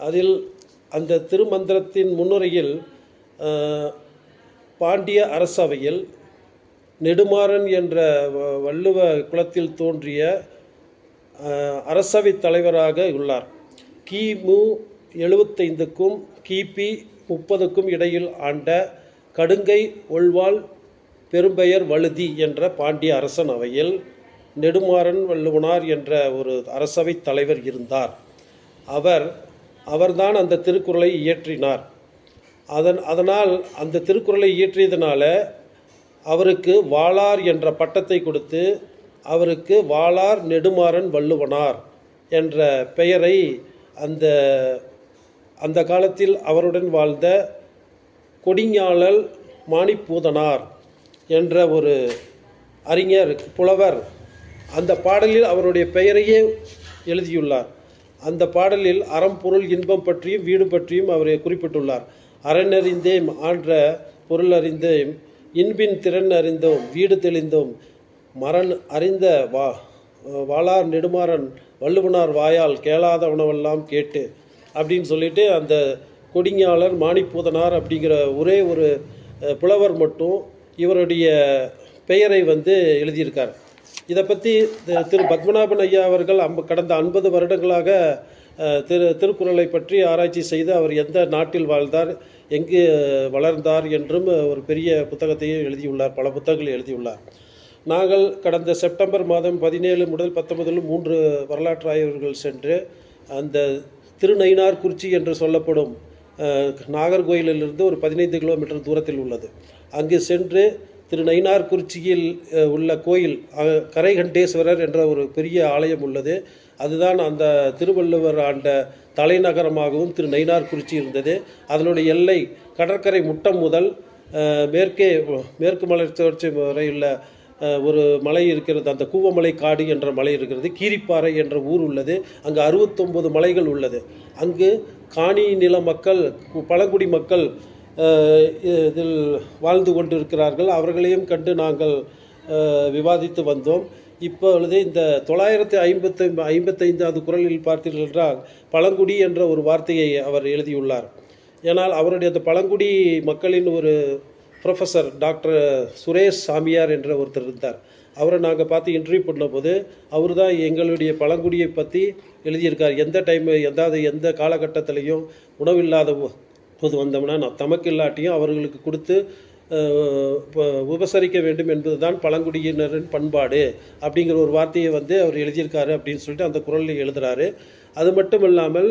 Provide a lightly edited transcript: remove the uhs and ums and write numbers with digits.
அதில் அந்த திருமந்திரத்தின் முன்னுரையில் பாண்டிய அரசவையில் நெடுமாறன் என்ற வள்ளுவ குலத்தில் தோன்றிய அரசவை தலைவராக உள்ளார். கிமு 75க்கும் கிபி 30க்கும் இடையில் ஆண்ட கடுங்கை ஒள்வாள் பெரும்பெயர் வழுதி என்ற பாண்டிய அரசன் அவையில் நெடுமாறன் வள்ளுவனார் என்ற ஒரு அரசவை தலைவர் இருந்தார். அவர்தான் அந்த திருக்குறளை இயற்றினார். அதனால் அந்த திருக்குறளை இயற்றியதனால அவருக்கு வாளார் என்ற பட்டத்தை கொடுத்து அவருக்கு வாளார் நெடுமாறன் வள்ளுவனார் என்ற பெயரை அந்த காலத்தில் அவருடன் வாழ்ந்த கொடிஞாழல் மாணிப்பூதனார் என்ற ஒரு அறிஞர் புலவர் அந்த பாடலில் அவருடைய பெயரையே எழுதியுள்ளார். அந்த பாடலில் அறம் பொருள் இன்பம் பற்றியும் வீடு பற்றியும் அவர் குறிப்பிட்டுள்ளார். அறனறிந்தேம் ஆன்ற பொருள் அறிந்தேம், இன்பின் திறன் அறிந்தோம், வீடு தெளிந்தோம், மரண் அறிந்த வாளார் நெடுமாறன் வள்ளுவனார் வாயால் கேளாத உணவெல்லாம் கேட்டு அப்படின்னு சொல்லிட்டு அந்த கொடிஞாளர் மாணிப்பூதனார் அப்படிங்கிற ஒரே ஒரு புலவர் மட்டும் இவருடைய பெயரை எழுதியிருக்கார். இதை பற்றி திரு பத்மநாபன் ஐயா அவர்கள் கடந்த 50 வருடங்களாக திருக்குறளை பற்றி ஆராய்ச்சி செய்து அவர் எந்த நாட்டில் வாழ்ந்தார், எங்கு வளர்ந்தார் என்றும் ஒரு பெரிய புத்தகத்தையும் எழுதியுள்ளார். பல புத்தகங்கள் எழுதியுள்ளார். நாங்கள் கடந்த செப்டம்பர் மாதம் 17 முதல் 19 3 வரலாற்று ஆய்வர்கள் சென்று அந்த திருநயினார்குறிச்சி என்று சொல்லப்படும் நாகர்கோயிலிருந்து ஒரு 15 கிலோமீட்டர் தூரத்தில் உள்ளது. அங்கு சென்று திருநயினார்குறிச்சியில் உள்ள கோயில் கரைகண்டேஸ்வரர் என்ற ஒரு பெரிய ஆலயம் உள்ளது. அதுதான் அந்த திருவள்ளுவர் ஆண்ட தலைநகரமாகவும் திருநயினார்குறிச்சி இருந்தது. அதனுடைய எல்லை கடற்கரை முட்டம் முதல் மேற்கு மலர் தொடர்ச்சி வரையுள்ள ஒரு மலை இருக்கிறது. அந்த கூவமலை காடு என்ற மலை இருக்கிறது. கீரிப்பாறை என்ற ஊர் உள்ளது. அங்கு 69 மலைகள் உள்ளது. அங்கு காணி நில மக்கள், பழங்குடி மக்கள் இதில் வாழ்ந்து கொண்டிருக்கிறார்கள். அவர்களையும் கண்டு நாங்கள் விவாதித்து வந்தோம். இப்பொழுது இந்த 955வது குறளில் பார்த்தீர்கள் என்றால் பழங்குடி என்ற ஒரு வார்த்தையை அவர் எழுதியுள்ளார். ஏனால் அவருடைய அந்த பழங்குடி மக்களின் ஒரு ப்ரொஃபஸர் டாக்டர் சுரேஷ் சாமியார் என்ற ஒருத்தர் இருந்தார். அவரை நாங்கள் பார்த்து இன்டர்வியூ பண்ணும்போது அவர் தான் எங்களுடைய பழங்குடியை பற்றி எழுதியிருக்கார். எந்த காலகட்டத்திலையும் உணவில்லாத போது வந்தோம்னா தமக்கு இல்லாட்டியும் அவர்களுக்கு கொடுத்து உபசரிக்க வேண்டும் என்பது தான் பழங்குடியினரின் பண்பாடு அப்படிங்கிற ஒரு வார்த்தையை அவர் எழுதியிருக்காரு அப்படின்னு சொல்லிட்டு அந்த குறளில் எழுதுகிறாரு. அது மட்டும் இல்லாமல்